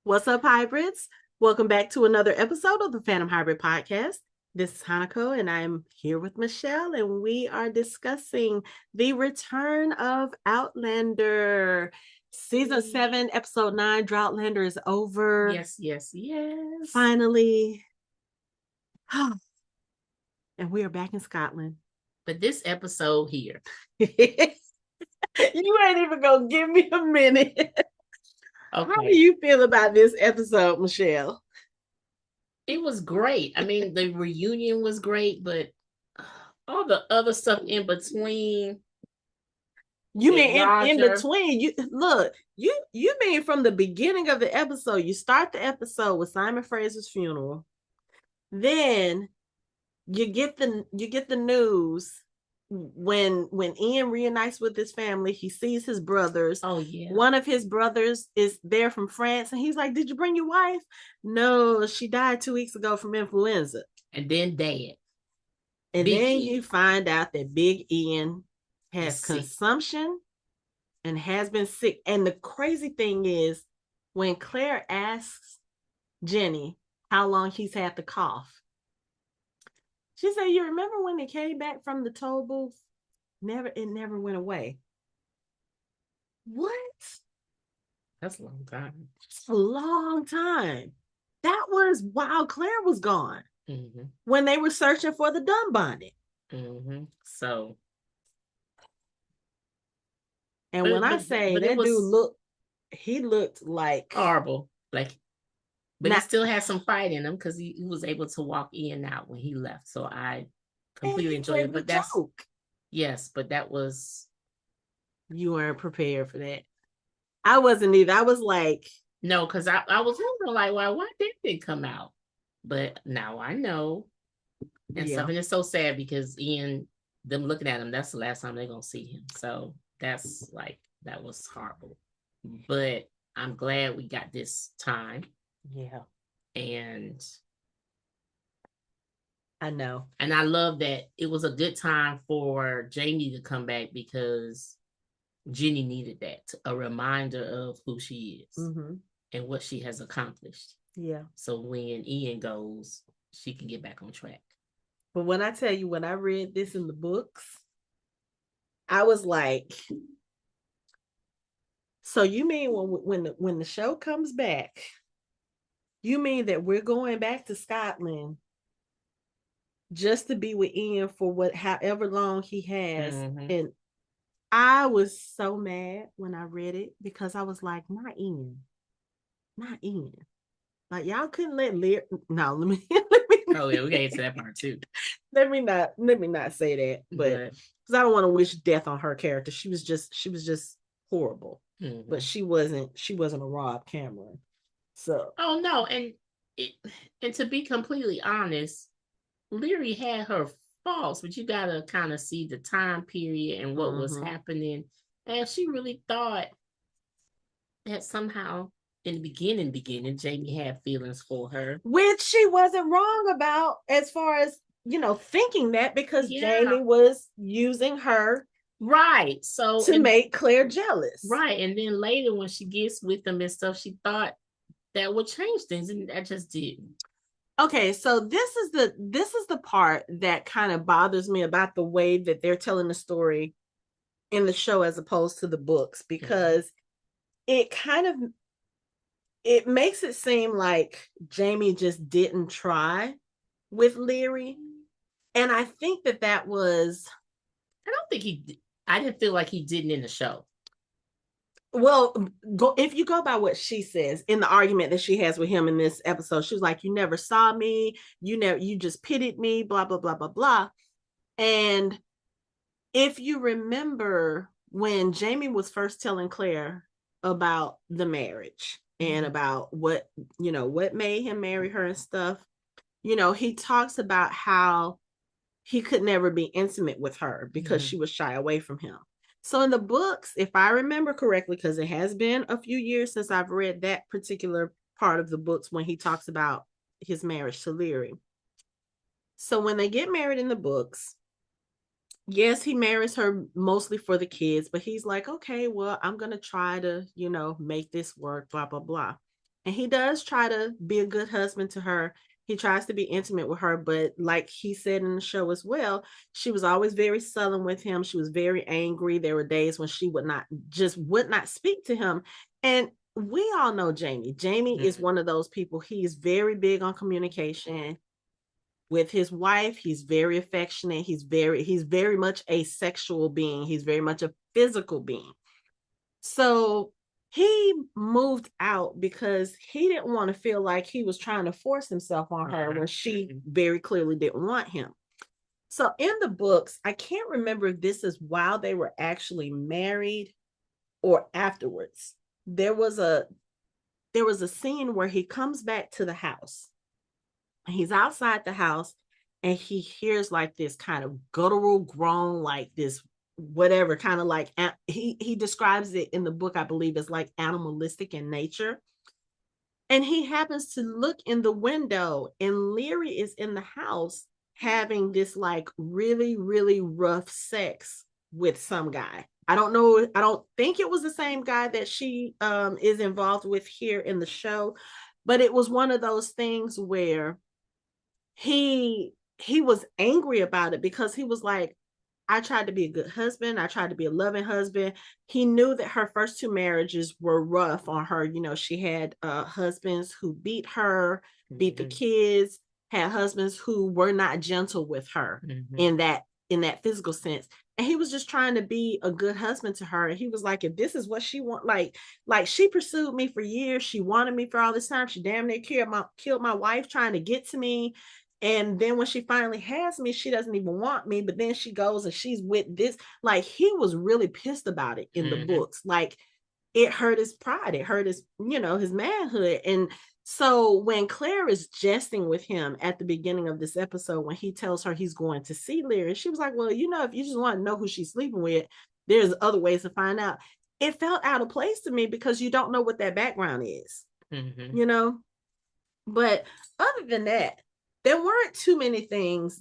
What's up, hybrids? Welcome back to another episode of the Fandom Hybrid Podcast. This is Hanako, and I'm here with Michelle, and we are discussing the return of Outlander. Season 7, Episode 9, Droughtlander is over. Yes. Finally. And we are back in Scotland. But this episode here. You ain't even gonna give me a minute. Okay. How do you feel about this episode, Michelle? It was great. I mean, the reunion was great, but all the other stuff in between. You mean in between? You mean from the beginning of the episode? You start the episode with Simon Fraser's funeral, then you get the news when Ian reunites with his family. He sees his brothers. Oh yeah. One of his brothers is there from France, and he's like, "Did you bring your wife?" "No, she died 2 weeks ago from influenza." And then Dad. And Big then Ian. You find out that Big Ian has consumption and has been sick. And the crazy thing is, when Claire asks Jenny how long he's had the cough, she said, "You remember when they came back from the toll booth? It never went away." What? That's a long time. It's a long time. That was while Claire was gone. Mm-hmm. When they were searching for the dumb bonnet. Mm-hmm. So. And when I say that dude he looked like horrible. Like, but he still had some fight in him because he was able to walk in and out when he left. So I completely enjoyed it. But that's joke. Yes, but that was. You weren't prepared for that. I wasn't either. I was like, no, because I was wondering, like, why didn't it come out? But now I know. And something is so sad because Ian, them looking at him, that's the last time they're going to see him. So that's like, that was horrible. But I'm glad we got this time. Yeah. And I know. And I love that it was a good time for Jamie to come back because Jenny needed that, a reminder of who she is and what she has accomplished. Yeah. So when Ian goes, she can get back on track. But when I tell you, when I read this in the books, I was like, so you mean when the show comes back, you mean that we're going back to Scotland just to be with Ian for however long he has? And I was so mad when I read it because I was like, not Ian. Like, y'all couldn't let Lear. No, let me. Oh yeah, we got into that part too. Let me not say that, but because I don't want to wish death on her character. She was just horrible, but she wasn't a Rob Cameron. So. Oh no, and to be completely honest, Leary had her faults, but you gotta kind of see the time period and what was happening. And she really thought that somehow in the beginning, Jamie had feelings for her. Which she wasn't wrong about as far as, thinking that because Jamie was using her. Right. So to make Claire jealous. Right. And then later when she gets with them and stuff, she thought that would change things, and that just didn't. Okay, so this is the part that kind of bothers me about the way that they're telling the story in the show as opposed to the books, because it makes it seem like Jamie just didn't try with Leary. And I think that was... I didn't feel like he didn't in the show. Well, if you go by what she says in the argument that she has with him in this episode, she was like, "You never saw me. You just pitied me, blah, blah, blah, blah, blah." And if you remember when Jamie was first telling Claire about the marriage and about what made him marry her and stuff, he talks about how he could never be intimate with her because she was shy away from him. So in the books, if I remember correctly, because it has been a few years since I've read that particular part of the books when he talks about his marriage to Leary. So when they get married in the books, yes, he marries her mostly for the kids, but he's like, okay, well, I'm going to try to, make this work, blah, blah, blah. And he does try to be a good husband to her. He tries to be intimate with her, but like he said in the show as well, she was always very sullen with him. She was very angry. There were days when she would not speak to him. And we all know Jamie. Jamie is one of those people. He's very big on communication with his wife. He's very affectionate. He's very much a sexual being. He's very much a physical being. So he moved out because he didn't want to feel like he was trying to force himself on her when she very clearly didn't want him. So in the books, I can't remember if this is while they were actually married or afterwards. There was a scene where he comes back to the house. He's outside the house and he hears like this kind of guttural groan, like this whatever, kind of like he describes it in the book, I believe, as like animalistic in nature. And he happens to look in the window and Leary is in the house having this like really, really rough sex with some guy. I don't know. I don't think it was the same guy that she is involved with here in the show, but it was one of those things where he was angry about it because he was like, I tried to be a good husband. I tried to be a loving husband. He knew that her first two marriages were rough on her. You know, she had husbands who beat her, beat the kids, had husbands who were not gentle with her in that physical sense. And he was just trying to be a good husband to her. And he was like, if this is what she want, like she pursued me for years. She wanted me for all this time. She damn near killed my wife trying to get to me. And then when she finally has me, she doesn't even want me. But then she goes and she's with this. Like he was really pissed about it in the books. Like it hurt his pride. It hurt his, his manhood. And so when Claire is jesting with him at the beginning of this episode, when he tells her he's going to see Leary, she was like, well, if you just want to know who she's sleeping with, there's other ways to find out. It felt out of place to me because you don't know what that background is, But other than that, there weren't too many things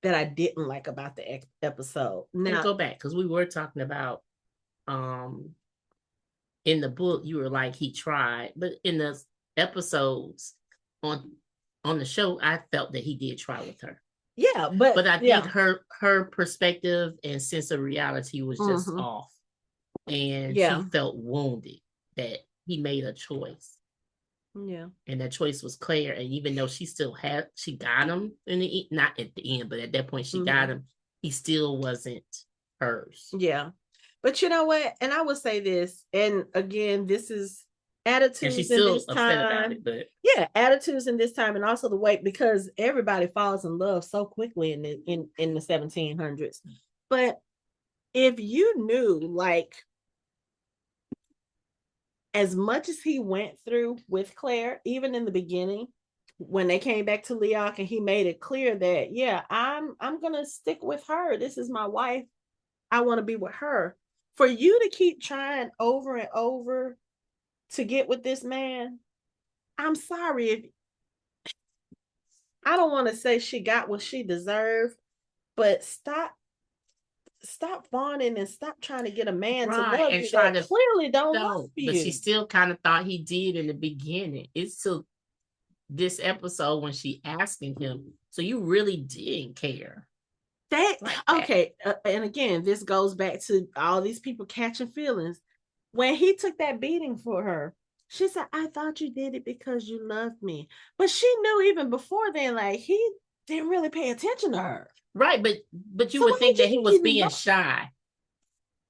that I didn't like about the episode. Now, go back because we were talking about in the book you were like he tried, but in the episodes on the show I felt that he did try with her. Yeah, but I think her perspective and sense of reality was just off, and she felt wounded that he made a choice. Yeah. And that choice was Claire. And even though she got him in the not at the end, but at that point she got him, he still wasn't hers. Yeah. But you know what? And I would say this, and again, this is attitudes and she's still upset about it, but attitudes in this time, and also the way, because everybody falls in love so quickly in the 1700s. But if you knew, like, as much as he went through with Claire, even in the beginning, when they came back to Leoc and he made it clear that, I'm gonna stick with her. This is my wife. I want to be with her. For you to keep trying over and over to get with this man, I'm sorry if I don't want to say she got what she deserved, but stop fawning and stop trying to get a man to love you that clearly don't love you. But she still kind of thought he did in the beginning. It's till this episode when she asking him, so you really didn't care. Okay. And again, this goes back to all these people catching feelings. When he took that beating for her, she said, I thought you did it because you loved me. But she knew even before then, like, he didn't really pay attention to her. Right, but you would think that he was being shy.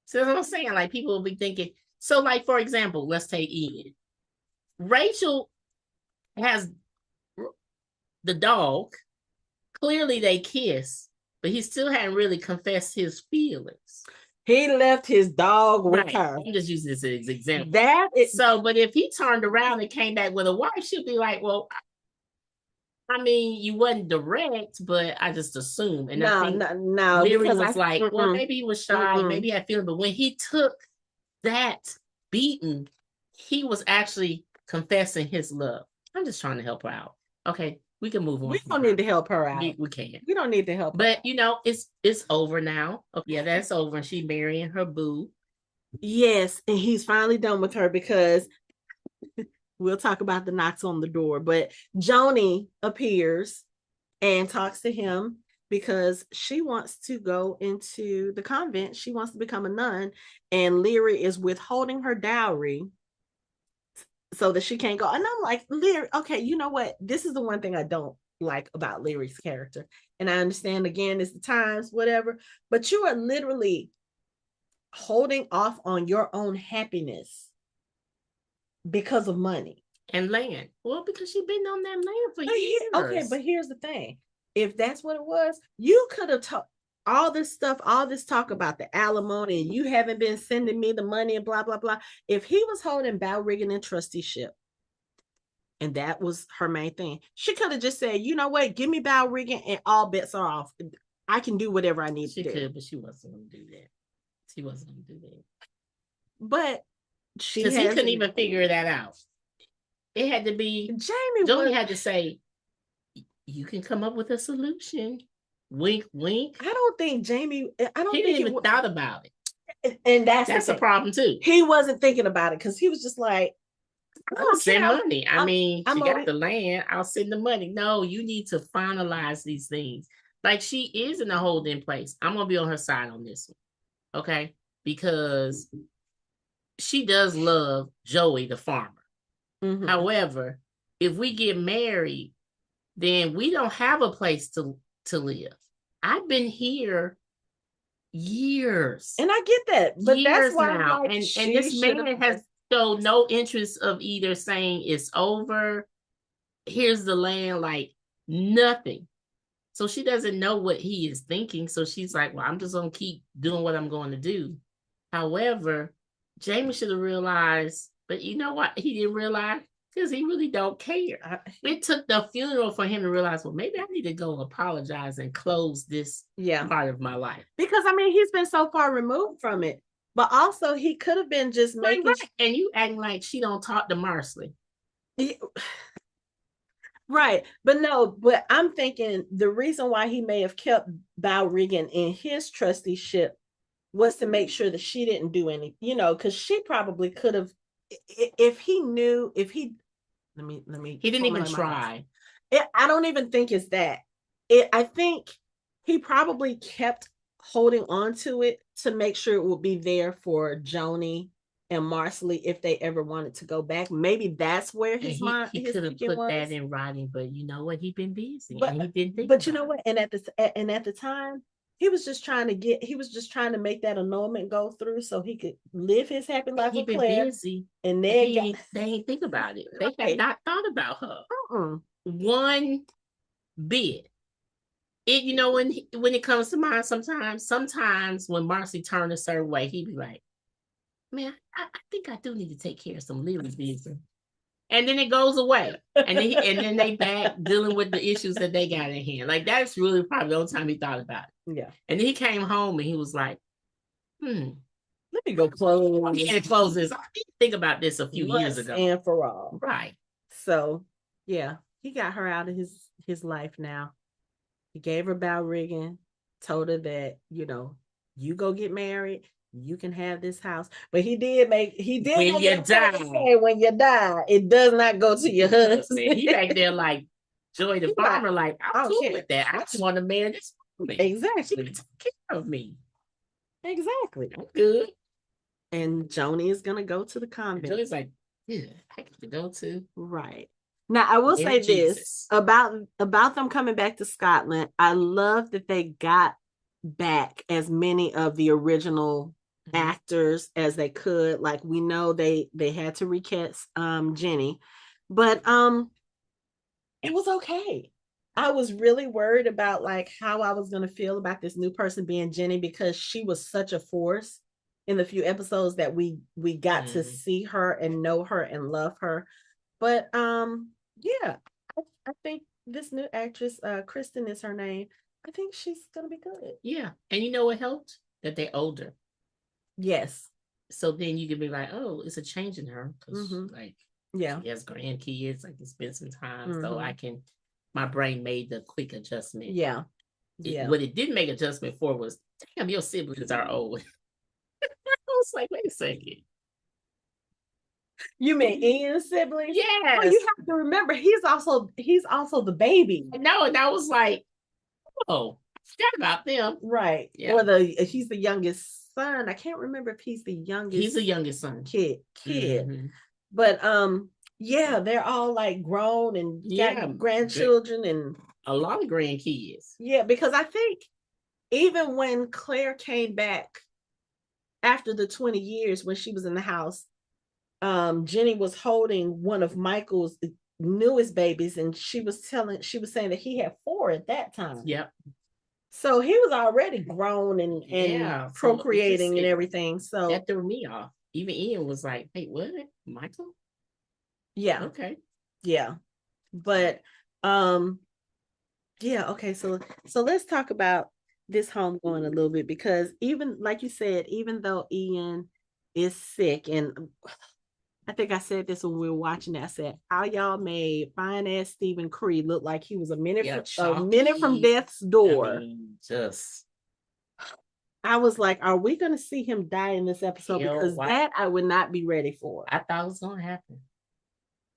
So that's what I'm saying. Like, people will be thinking, so like, for example, let's take Ian. Rachel has the dog. Clearly they kiss, but he still hadn't really confessed his feelings. He left his dog with her. I'm just using this as an example. But if he turned around and came back with a wife, she'd be like, well, I mean, you wasn't direct, but I just assumed. And I think Leary was like, well, maybe he was shy, maybe he had feeling. But when he took that beating, he was actually confessing his love. I'm just trying to help her out. Okay, we can move on. We don't need to help her out. We can't. We don't need to help her. But, it's over now. Okay, yeah, that's over. And she marrying her boo. Yes, and he's finally done with her because We'll talk about the knocks on the door. But Joni appears and talks to him because she wants to go into the convent. She wants to become a nun, and Leary is withholding her dowry so that she can't go. And I'm like, Leary, okay, you know what? This is the one thing I don't like about Leary's character. And I understand, again, it's the times, whatever, but you are literally holding off on your own happiness because of money and land. Well, because she's been on that land for years. Okay, but here's the thing. If that's what it was, you could have talked all this stuff, all this talk about the alimony, and you haven't been sending me the money and blah, blah, blah. If he was holding bow rigging and trusteeship, and that was her main thing, she could have just said, you know what, give me bow rigging and all bets are off. I can do whatever I need to do. She could, but she wasn't going to do that. She wasn't going to do that. But because he couldn't even figure that out. It had to be Joni had to say, you can come up with a solution. Wink, wink. I don't think Jamie. I don't he think didn't even thought about it, and that's a problem too. He wasn't thinking about it because he was just like, I'll send money. I mean, she got the land. I'll send the money. No, you need to finalize these things. Like, she is in a holding place. I'm gonna be on her side on this one, okay? Because she does love Joey, the farmer. Mm-hmm. However, if we get married, then we don't have a place to live. I've been here years. And I get that. But years that's why now. Like, and this man has shown no interest of either saying it's over, here's the land, like nothing. So she doesn't know what he is thinking. So she's like, well, I'm just going to keep doing what I'm going to do. However, Jamie should have realized, but you know what? He didn't realize because he really don't care. It took the funeral for him to realize, well, maybe I need to go apologize and close this part of my life. Because, I mean, he's been so far removed from it. But also, he could have been just making... Right. And you acting like she don't talk to Marsley. Right. But no, but I'm thinking the reason why he may have kept Bow Regan in his trusteeship was to make sure that she didn't do any, because she probably could have, if he knew, let me. He didn't even try. I don't even think it's that. I think he probably kept holding on to it to make sure it would be there for Joni and Marsley if they ever wanted to go back. Maybe that's where his mind. He could have put that in writing, but you know what? He'd been busy, and he didn't think. But you know what? And at the time, he was just trying to make that annulment go through so he could live his happy life with Claire. Busy, and they ain't think about it. They had not thought about her one bit. When it comes to mine, sometimes when Marcy turned a certain way, he'd be like, man, I think I do need to take care of some living business. And then it goes away. And then they back dealing with the issues that they got in hand. Like, that's really probably the only time he thought about it. Yeah. And then he came home and he was like, let me go close. I need to close this. I didn't think about this a few years ago. And for all. Right. So, yeah, he got her out of his life now. He gave her bow rigging, told her that, you go get married. You can have this house, but he did when you die, it does not go to your husband. He back there like Joy the farmer, like, I'm cool with that. I just want to marry this woman. Exactly. She can take care of me. Exactly. I'm good. And Joni is gonna go to the convent. Joy's like, yeah, I get to go to. Right. Now, I will say this about them coming back to Scotland. I love that they got back as many of the original actors as they could. Like, we know they had to recast Jenny, but it was okay. I was really worried about like how I was going to feel about this new person being Jenny, because she was such a force in the few episodes that we got to see her and know her and love her. But yeah, I think this new actress, Kristen is her name, I think she's gonna be good. Yeah. And you know what helped? That they're older. Yes. So then you can be like, oh, it's a change in her. Because she has grandkids, like, it's been some time. So my brain made the quick adjustment. Yeah. What it didn't make adjustment for was, damn, your siblings are old. I was like, wait a second. You mean Ian's sibling? Yes. Well, you have to remember he's also the baby. No, and I was like, oh, I forgot about them. Right. Yeah. Or he's the youngest son. I can't remember if he's the youngest. He's the youngest son. Kid. Mm-hmm. But yeah, they're all like grown and got grandchildren and a lot of grandkids. Yeah, because I think even when Claire came back after the 20 years when she was in the house, Jenny was holding one of Michael's newest babies, and she was saying that he had 4 at that time. Yep. So he was already grown and procreating and everything. So that threw me off. Even Ian was like, "Hey, what? Michael?" Yeah. Okay. Yeah. But yeah, okay. So let's talk about this homegoing a little bit, because even like you said, even though Ian is sick, and I think I said this when we were watching it, I said, how y'all made fine ass Stephen Creed look like he was a minute from death's door. I mean, I was like, are we going to see him die in this episode? Because that I would not be ready for. I thought it was going to happen.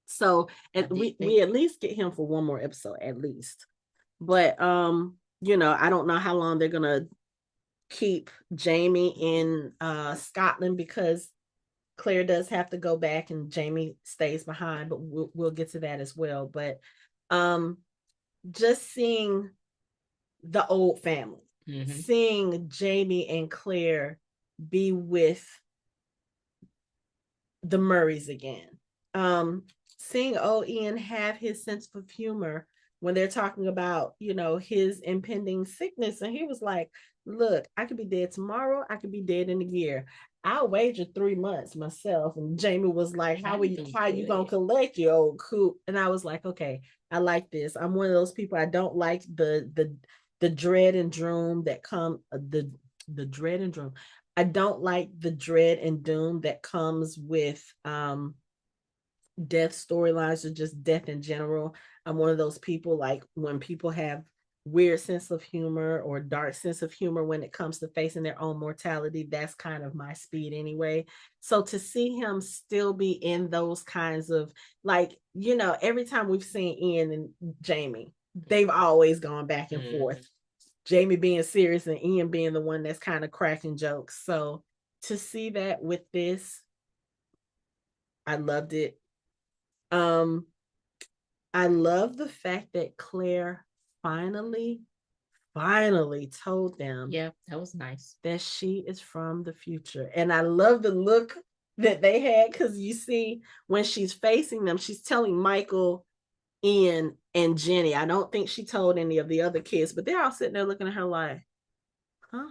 So we at least get him for one more episode, at least. But you know, I don't know how long they're going to keep Jamie in Scotland, because Claire does have to go back and Jamie stays behind, but we'll get to that as well. But just seeing the old family, seeing Jamie and Claire be with the Murrays again, seeing old Ian have his sense of humor when they're talking about, you know, his impending sickness, and he was like, look, I could be dead tomorrow, I could be dead in a year, I'll wager 3 months myself. And Jamie was like, how are you gonna collect your old coop? And I was like, okay, I like this. I'm one of those people, I don't like the dread and doom that come the dread and doom. I don't like the dread and doom that comes with death storylines, or just death in general. I'm one of those people, like when people have weird sense of humor or dark sense of humor when it comes to facing their own mortality, that's kind of my speed anyway. So to see him still be in those kinds of, like, you know, every time we've seen Ian and Jamie, they've always gone back and forth. Jamie being serious and Ian being the one that's kind of cracking jokes. So to see that with this, I loved it. I love the fact that Claire finally told them. Yeah, that was nice. That she is from the future. And I love the look that they had, because you see when she's facing them, she's telling Michael, Ian, and Jenny. I don't think she told any of the other kids, but they're all sitting there looking at her like, huh?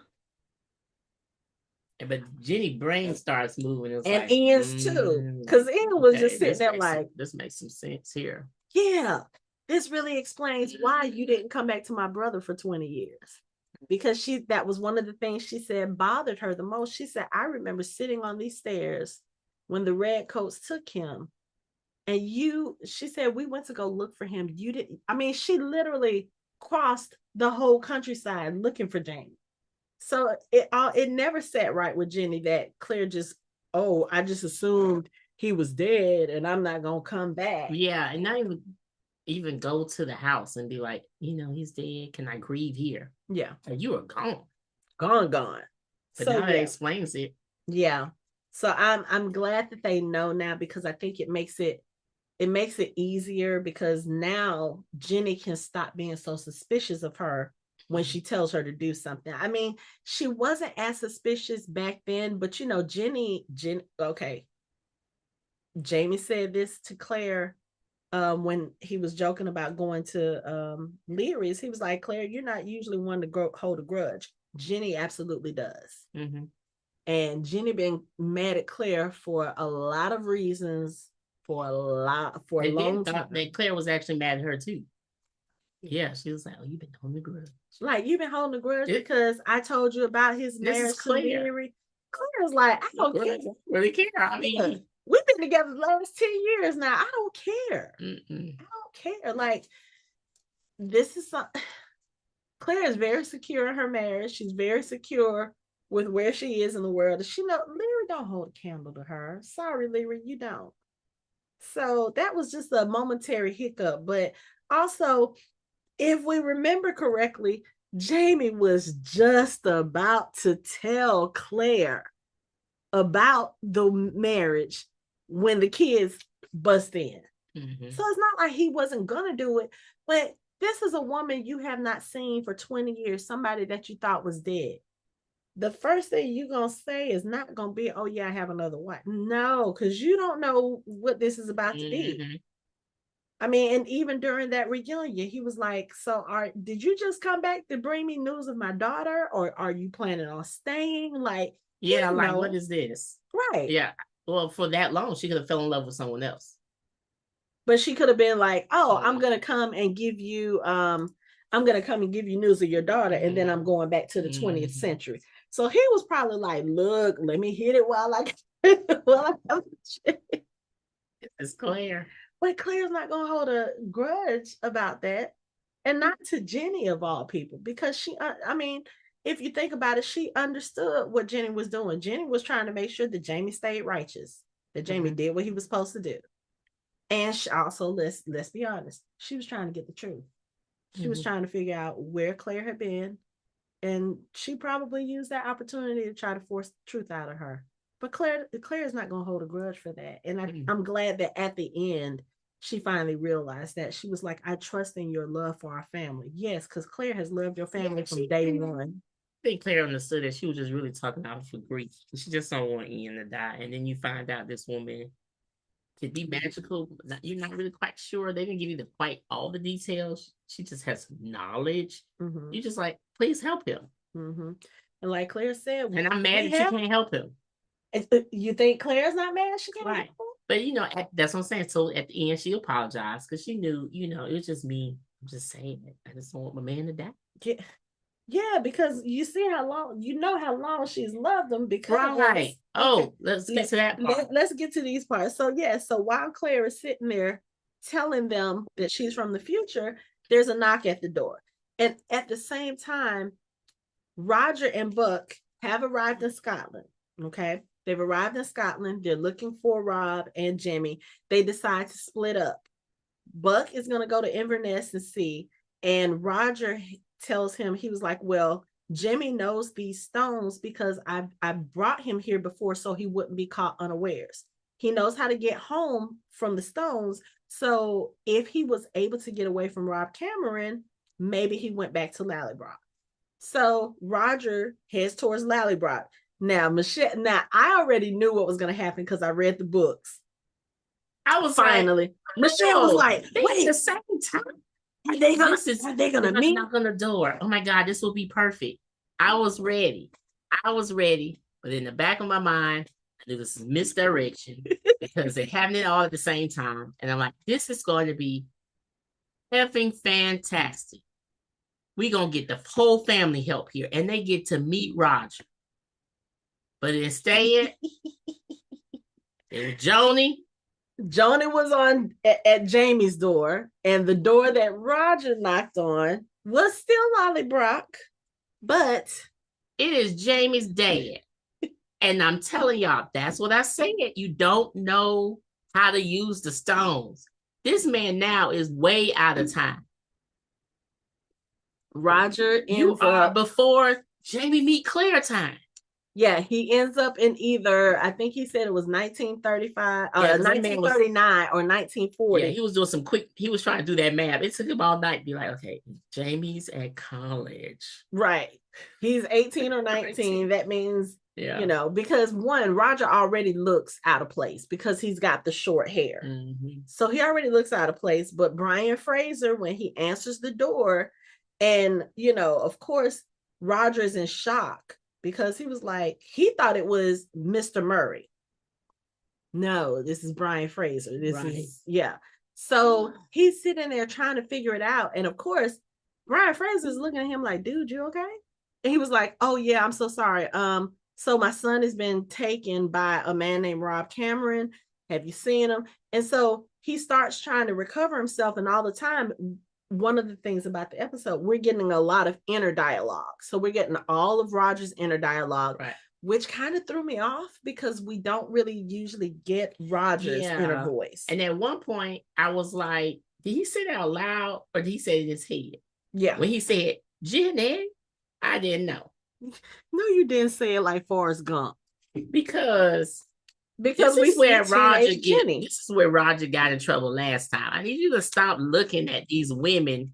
But Jenny's brain starts moving. And like, Ian's too. Because Ian was just sitting there like, this makes some sense here. Yeah, this really explains why you didn't come back to my brother for 20 years. Because that was one of the things she said bothered her the most. She said, I remember sitting on these stairs when the redcoats took him. And she said, we went to go look for him. You didn't. I mean, she literally crossed the whole countryside looking for Jamie. So it never sat right with Jenny that Claire just, I just assumed he was dead and I'm not gonna come back. Yeah, and not even go to the house and be like, you know, he's dead. Can I grieve here? Yeah. And you are gone. Gone. But so now it explains it. Yeah. So I'm glad that they know now, because I think it makes it easier, because now Jenny can stop being so suspicious of her when she tells her to do something. I mean, she wasn't as suspicious back then, but you know, okay. Jamie said this to Claire when he was joking about going to Leary's. He was like, Claire, you're not usually one to hold a grudge. Jenny absolutely does. And Jenny been mad at Claire for a lot of reasons, for a long time. That Claire was actually mad at her too. Yeah, she was like, "Oh, you've been holding a grudge. Like, you've been holding a grudge because I told you about his marriage to Leary." Claire's like, I don't really care. I mean, we've been together the last 10 years now. I don't care. I don't care. Like, this is Claire is very secure in her marriage. She's very secure with where she is in the world. She know Leary don't hold a candle to her. Sorry, Leary, you don't. So that was just a momentary hiccup. But also, if we remember correctly, Jamie was just about to tell Claire about the marriage when the kids bust in. Mm-hmm. So it's not like he wasn't gonna do it, but this is a woman you have not seen for 20 years, somebody that you thought was dead. The first thing you're gonna say is not gonna be, oh yeah, I have another wife. No, because you don't know what this is about to be. I mean, and even during that reunion, he was like, so did you just come back to bring me news of my daughter, or are you planning on staying? Like, yeah, like, what is this? Right. Yeah. Well, for that long, she could have fell in love with someone else. But she could have been like, oh, I'm gonna come and give you news of your daughter, and then I'm going back to the 20th century. So he was probably like, look, let me hit it while I It's Claire. But Claire's not gonna hold a grudge about that. And not to Jenny of all people, because she, I mean, if you think about it, she understood what Jenny was doing. Jenny was trying to make sure that Jamie stayed righteous, that Jamie did what he was supposed to do. And she also, let's be honest, she was trying to get the truth. She was trying to figure out where Claire had been, and she probably used that opportunity to try to force the truth out of her. But Claire is not going to hold a grudge for that. And I'm glad that at the end, she finally realized that. She was like, I trust in your love for our family. Yes, because Claire has loved your family from day one. I think Claire understood that she was just really talking out for grief. She just don't want Ian to die. And then you find out this woman could be magical. You're not really quite sure. They didn't give you quite all the details. She just has knowledge. You're just like, please help him. And like Claire said, and I'm mad that you can't help him. You think Claire's not mad? She can't help him? But that's what I'm saying. So at the end, she apologized because she knew, it was just me. I'm just saying it. I just don't want my man to die. Yeah, because you see how long she's loved him. Because right. Okay, let's get to that part. Let's get to these parts. So so while Claire is sitting there telling them that she's from the future, there's a knock at the door. And at the same time, Roger and Buck have arrived in Scotland. Okay. They've arrived in Scotland. They're looking for Rob and Jemmy. They decide to split up. Buck is going to go to Inverness and see. And Roger tells him, he was like, well, Jemmy knows these stones because I brought him here before so he wouldn't be caught unawares. He knows how to get home from the stones. So if he was able to get away from Rob Cameron, maybe he went back to Lallybroch. So Roger heads towards Lallybroch. Now, Michelle, I already knew what was going to happen because I read the books. I was finally. Michelle was like, wait, the same time. Are they gonna meet? Knock on the door. Oh my God, this will be perfect. I was ready, but in the back of my mind, I knew this is misdirection because they're having it all at the same time, and I'm like, this is going to be effing fantastic. We're gonna get the whole family help here, and they get to meet Roger. But instead, it was Joni. Joni was at Jamie's door, and the door that Roger knocked on was still Lallybroch, but it is Jamie's dad. And I'm telling y'all, that's what I said. You don't know how to use the stones. This man now is way out of time. Roger ends up before Jamie meet Claire time. Yeah, he ends up in either, I think he said it was 1935, 1939 or 1940. Yeah, he was doing he was trying to do that math. It took him all night to be like, okay, Jamie's at college. Right. He's 18 or 19. That means, because one, Roger already looks out of place because he's got the short hair. So he already looks out of place. But Brian Fraser, when he answers the door, and, of course, Roger's in shock. Because he was like, he thought it was Mr. Murray. No, this is Brian Fraser. So he's sitting there trying to figure it out. And of course, Brian Fraser is looking at him like, dude, you okay? And he was like, oh yeah, I'm so sorry. So my son has been taken by a man named Rob Cameron. Have you seen him? And so he starts trying to recover himself. And all the time, one of the things about the episode, we're getting a lot of inner dialogue. So we're getting all of Roger's inner dialogue. Right. which kind of threw me off because we don't really usually get Roger's inner voice. And at one point, I was like, did he say that out loud or did he say it in his head? Yeah. When he said, Jenny, I didn't know. No, you didn't say it like Forrest Gump. Because we see Jenny. This is where Roger got in trouble last time. I need you to stop looking at these women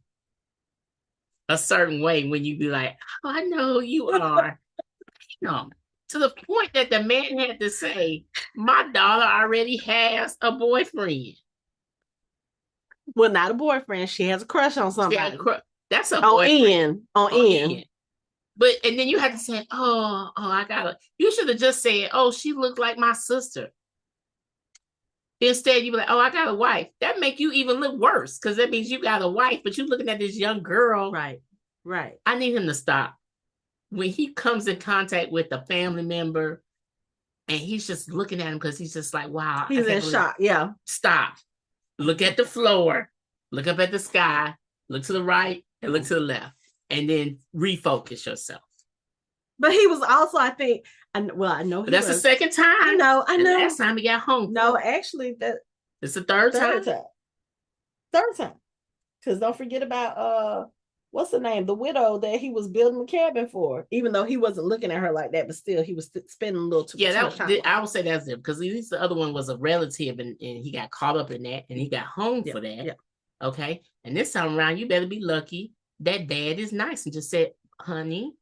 a certain way when you be like, oh, I know who you are. To the point that the man had to say, my daughter already has a boyfriend. Well, not a boyfriend. She has a crush on somebody. That's a on boyfriend. On Ian. But and then you had to say, I gotta. You should have just said, oh, she looked like my sister. Instead, you be like, oh, I got a wife. That make you even look worse because that means you got a wife, but you looking at this young girl. Right. I need him to stop. When he comes in contact with a family member and he's just looking at him because he's just like, wow. He's in shock. Yeah. Stop. Look at the floor. Look up at the sky. Look to the right and look to the left. And then refocus yourself. But he was also, I think, I know he that's was. The second time. I know. Last time he got home. No, actually, it's the third time. Third time. Because don't forget about what's the name? The widow that he was building the cabin for. Even though he wasn't looking at her like that, but still he was spending a little too much time. I would say that's it because at least the other one was a relative and he got caught up in that and he got home for that. Yeah. Okay. And this time around, you better be lucky that dad is nice and just said, honey,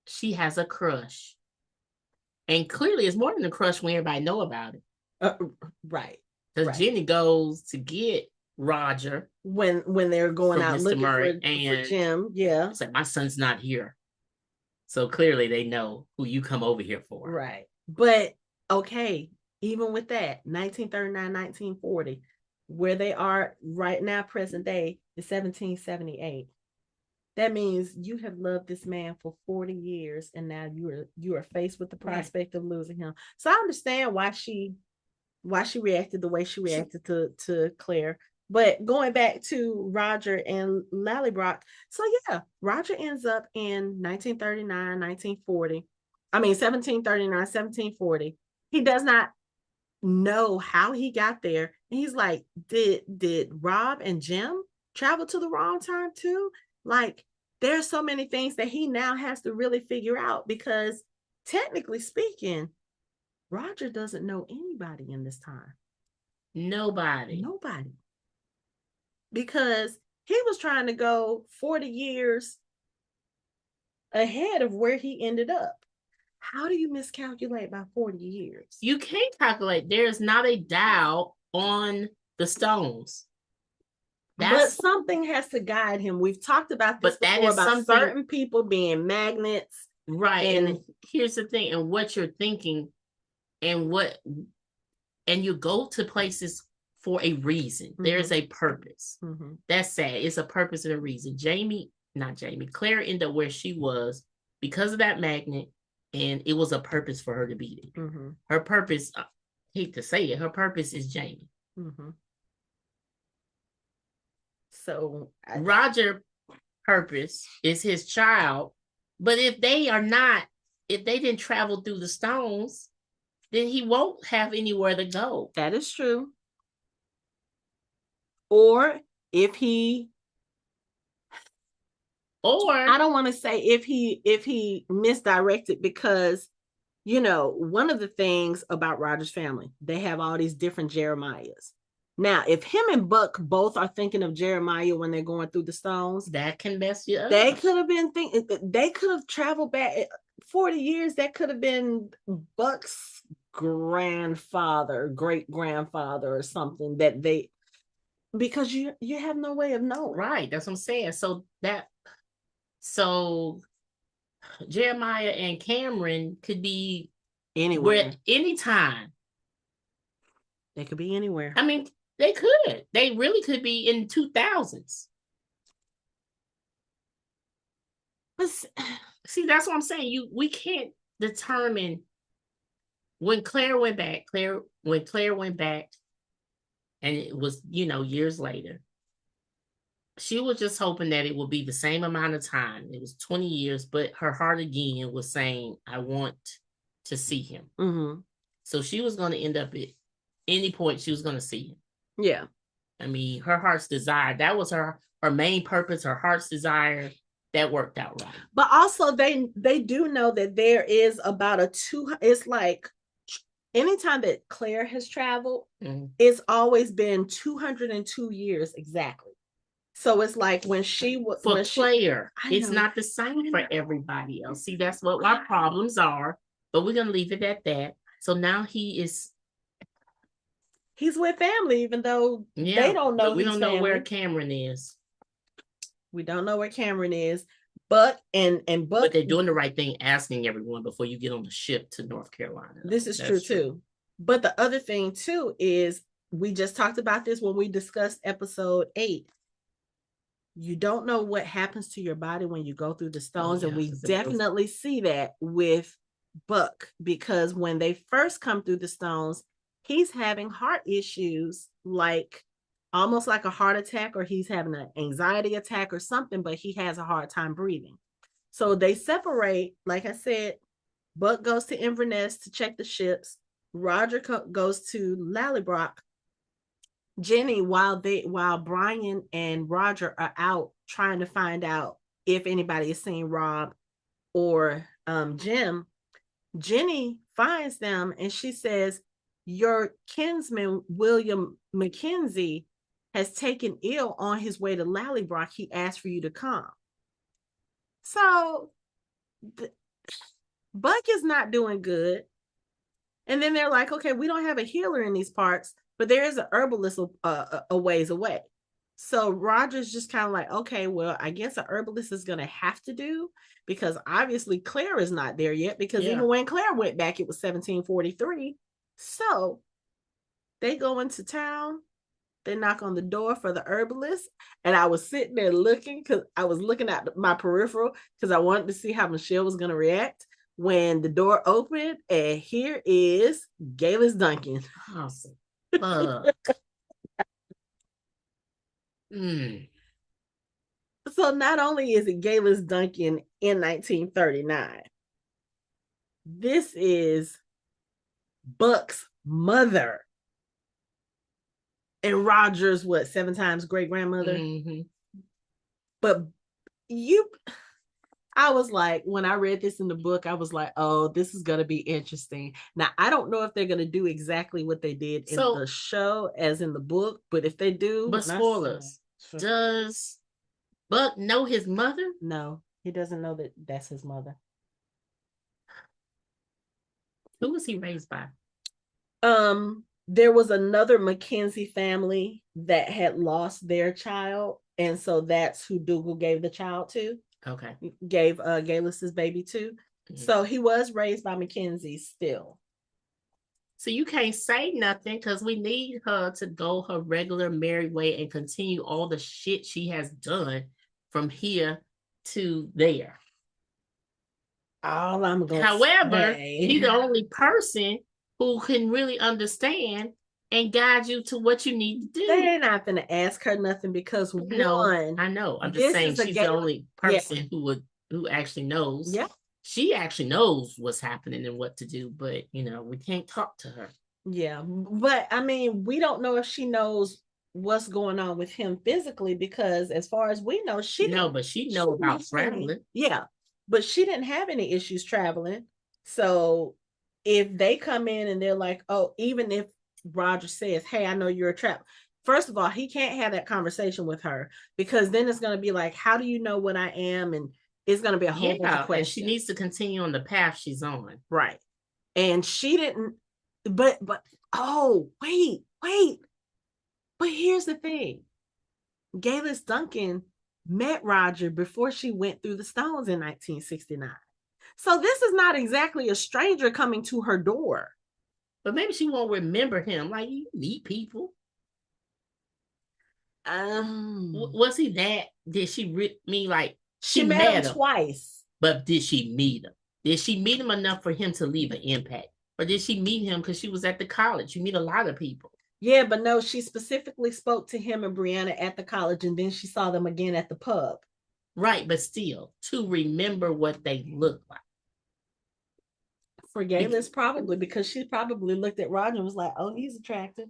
she has a crush. And clearly it's more than a crush when everybody know about it. Right. Because Jenny goes to get Roger when they're going out looking for Jim. Yeah. It's like, my son's not here. So clearly they know who you come over here for. Right. But okay, even with that, 1939, 1940, where they are right now, present day, is 1778. That means you have loved this man for 40 years and now you are faced with the prospect of losing him. So I understand why she reacted the way she reacted to Claire. But going back to Roger and Lallybrock, so yeah, Roger ends up in 1939, 1940. I mean 1739, 1740. He does not know how he got there. And he's like, did Rob and Jim travel to the wrong time too? Like, there's so many things that he now has to really figure out because technically speaking, Roger doesn't know anybody in this time. Nobody. Because he was trying to go 40 years ahead of where he ended up. How do you miscalculate by 40 years? You can't calculate. There's not a dial on the stones. But something has to guide him. We've talked about this before about certain people being magnets. Right. And here's the thing, and what you're thinking and you go to places for a reason. Mm-hmm. There's a purpose. Mm-hmm. That's sad. It's a purpose and a reason. Claire ended up where she was because of that magnet, and it was a purpose for her to be there. Mm-hmm. Her purpose, I hate to say it, her purpose is Jamie. Mm-hmm. So Roger's purpose is his child, but if they didn't travel through the stones, then he won't have anywhere to go. That is true. Or I don't want to say if he misdirected, because one of the things about Roger's family, they have all these different Jeremiahs. Now, if him and Buck both are thinking of Jeremiah when they're going through the stones, that can mess you up. They could have been they could have traveled back 40 years. That could have been Buck's grandfather, great grandfather, or something because you have no way of knowing. Right. That's what I'm saying. So Jeremiah and Cameron could be anywhere, anytime. They could be anywhere. I mean, they could. They really could be in 2000s. But see, that's what I'm saying. We can't determine when Claire went back. When Claire went back, and it was, years later, she was just hoping that it would be the same amount of time. It was 20 years, but her heart again was saying, I want to see him. Mm-hmm. So she was going to end up at any point she was going to see him. Yeah. I mean, her heart's desire, that was her main purpose, her heart's desire. That worked out right. But also they do know that there is about it's like anytime that Claire has traveled, it's always been 202 years exactly. So it's like when she was for Claire, it's not the same for everybody else. See, that's what our problems are. But we're gonna leave it at that. So now he's with family, even though they don't know. But we don't know where Cameron is. We don't know where Cameron is. Buck and Buck. But they're doing the right thing, asking everyone before you get on the ship to North Carolina. This is true too. But the other thing too is we just talked about this when we discussed episode 8. You don't know what happens to your body when you go through the stones. And we definitely see that with Buck, because when they first come through the stones, he's having heart issues, like almost like a heart attack, or he's having an anxiety attack or something, but he has a hard time breathing. So they separate. Like I said, Buck goes to Inverness to check the ships. Roger goes to Lallybroch. Jenny, while Brian and Roger are out trying to find out if anybody has seen Rob or Jim, Jenny finds them and she says, your kinsman, William Mackenzie, has taken ill on his way to Lallybroch. He asked for you to come. So Buck is not doing good. And then they're like, okay, we don't have a healer in these parts, but there is an herbalist a ways away. So Roger's just kind of like, okay, well, I guess an herbalist is going to have to do, because obviously Claire is not there yet, because even when Claire went back, it was 1743. So they go into town. They knock on the door for the herbalist. And I was sitting there looking, because I was looking at my peripheral, because I wanted to see how Michelle was going to react when the door opened. And here is Galis Duncan. Awesome. So not only is it Galis Duncan in 1939, this is Buck's mother. And Roger's 7 times great grandmother. Mm-hmm. But I was like, when I read this in the book, I was like, oh, this is going to be interesting. Now, I don't know if they're going to do exactly what they did in the show as in the book, but if they do. But spoilers. Does Buck know his mother? No, he doesn't know that that's his mother. Who was he raised by? There was another Mackenzie family that had lost their child, and so that's who Dougal gave the child to. Okay. Gave Galis's baby to. Mm-hmm. So he was raised by Mackenzie still. So you can't say nothing, because we need her to go her regular merry way and continue all the shit she has done from here to there. All I'm going However, he's the only person who can really understand and guide you to what you need to do. They're not going to ask her nothing, because I know. I'm just saying she's the only person who actually knows. Yeah. She actually knows what's happening and what to do, but we can't talk to her. Yeah. But I mean, we don't know if she knows what's going on with him physically, because as far as we know, but she knows about traveling. Yeah. But she didn't have any issues traveling. So if they come in and they're like, oh, even if Roger says, hey, I know you're a trap. First of all, he can't have that conversation with her, because then it's going to be like, how do you know what I am? And it's going to be a whole bunch of questions. And she needs to continue on the path she's on. Right. And she didn't, but, oh, wait. But here's the thing. Galis Duncan met Roger before she went through the stones in 1969. So this is not exactly a stranger coming to her door. But maybe she won't remember him. Like, you meet people. Was he that? Did she mean like she met him twice? But did she meet him? Did she meet him enough for him to leave an impact? Or did she meet him because she was at the college? You meet a lot of people. Yeah, but no, she specifically spoke to him and Brianna at the college, and then she saw them again at the pub. Right, but still, to remember what they look like. For Galen's probably, because she probably looked at Roger and was like, oh, he's attractive.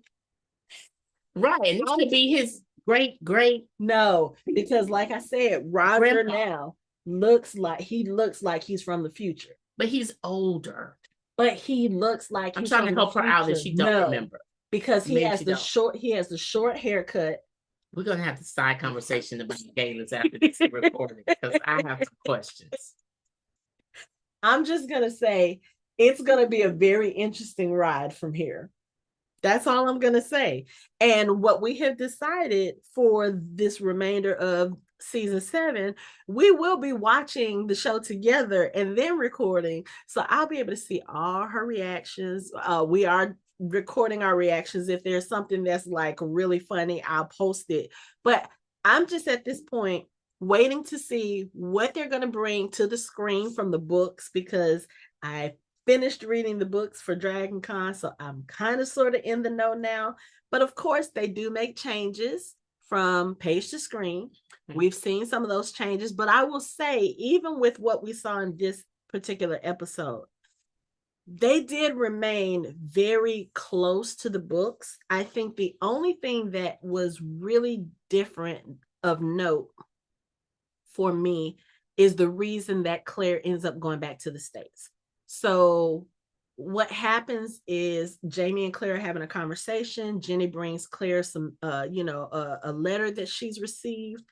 Right. And this could be his great. No, because like I said, Roger now looks like he's from the future. But he's older. But he looks like I'm trying to help her out that she don't remember. Because he has the short haircut. We're gonna have the side conversation about Galen's after this recording because I have some questions. I'm just gonna say it's gonna be a very interesting ride from here. That's all I'm going to say. And what we have decided for this remainder of season 7, we will be watching the show together and then recording. So I'll be able to see all her reactions. We are recording our reactions. If there's something that's like really funny, I'll post it. But I'm just at this point waiting to see what they're going to bring to the screen from the books, because I finished reading the books for Dragon Con, so I'm kind of sort of in the know now. But of course, they do make changes from page to screen. We've seen some of those changes, but I will say, even with what we saw in this particular episode, they did remain very close to the books. I think the only thing that was really different of note for me is the reason that Claire ends up going back to the States. So what happens is Jamie and Claire are having a conversation. Jenny brings Claire some, a letter that she's received.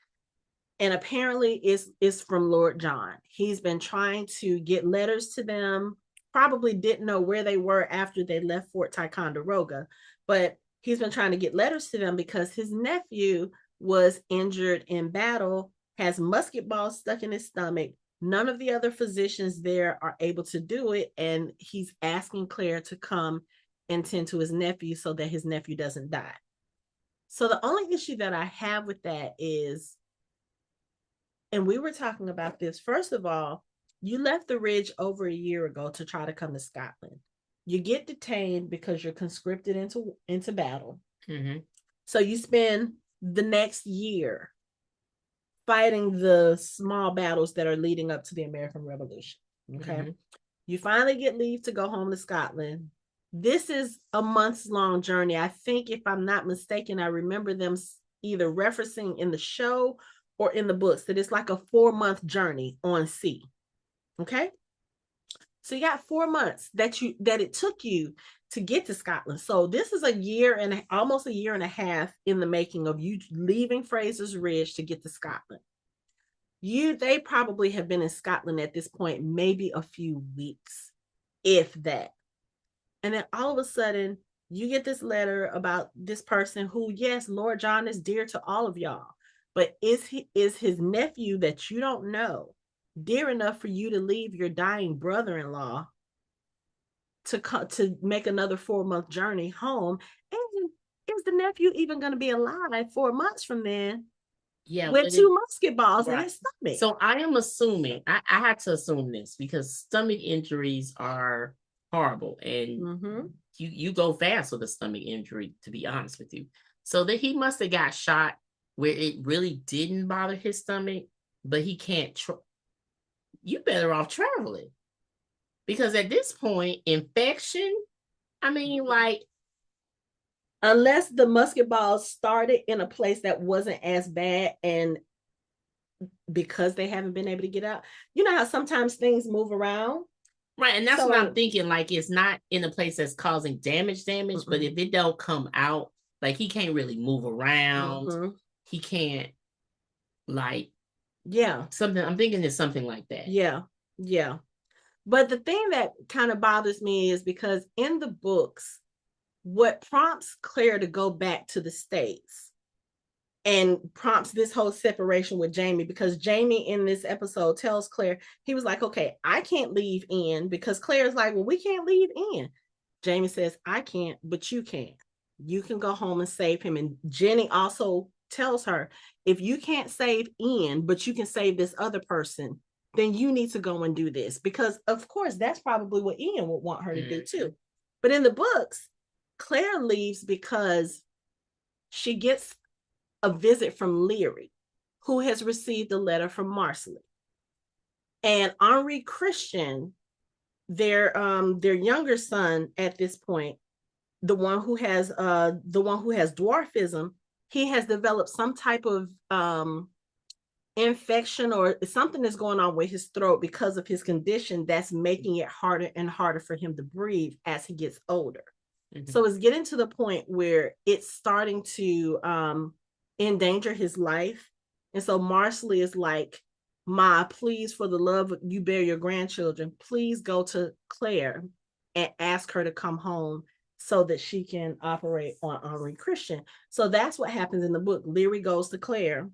And apparently it's from Lord John. He's been trying to get letters to them, probably didn't know where they were after they left Fort Ticonderoga, but he's been trying to get letters to them because his nephew was injured in battle, has musket balls stuck in his stomach. None of the other physicians there are able to do it. And he's asking Claire to come and tend to his nephew so that his nephew doesn't die. So the only issue that I have with that is, and we were talking about this, first of all, you left the Ridge over a year ago to try to come to Scotland. You get detained because you're conscripted into battle. Mm-hmm. So you spend the next year fighting the small battles that are leading up to the American Revolution. Okay. Mm-hmm. You finally get leave to go home to Scotland. This is a months-long journey. I think, if I'm not mistaken, I remember them either referencing in the show or in the books that it's like a 4-month journey on sea. Okay. So you got 4 months that it took you to get to Scotland. So this is almost a year and a half in the making of you leaving Fraser's Ridge to get to Scotland. They probably have been in Scotland at this point, maybe a few weeks, if that. And then all of a sudden you get this letter about this person who, yes, Lord John is dear to all of y'all, but is his nephew that you don't know dear enough for you to leave your dying brother-in-law to make another 4-month journey home? And is the nephew even going to be alive 4 months from then? Yeah, with 2 musket balls in his stomach. So I am assuming, I had to assume this because stomach injuries are horrible, and you go fast with a stomach injury, to be honest with you. So that he must have got shot where it really didn't bother his stomach, but he can't. You better off traveling, because at this point, infection. I mean, like, unless the musket balls started in a place that wasn't as bad, and because they haven't been able to get out, you know how sometimes things move around. Right, and that's what I'm thinking. Like, it's not in a place that's causing damage, but if it don't come out, like, he can't really move around. He can't, like, something. I'm thinking it's something like that. Yeah. But the thing that kind of bothers me is because in the books, what prompts Claire to go back to the States and prompts this whole separation with Jamie, because Jamie in this episode tells Claire, he was like, okay, I can't leave in, because Claire's like, well, we can't leave in. Jamie says, I can't, but you can. You can go home and save him. And Jenny also tells her, if you can't save Ian, but you can save this other person, then you need to go and do this. Because of course, that's probably what Ian would want her to do too. But in the books, Claire leaves because she gets a visit from Leary, who has received a letter from Marcelly. And Henri Christian their younger son at this point, the one who has dwarfism, he has developed some type of infection or something is going on with his throat because of his condition that's making it harder and harder for him to breathe as he gets older. Mm-hmm. So it's getting to the point where it's starting to endanger his life. And so Marcelly is like, Ma, please, for the love of you bear your grandchildren, please go to Claire and ask her to come home so that she can operate on Henri Christian. So that's what happens in the book. Leary goes to Claire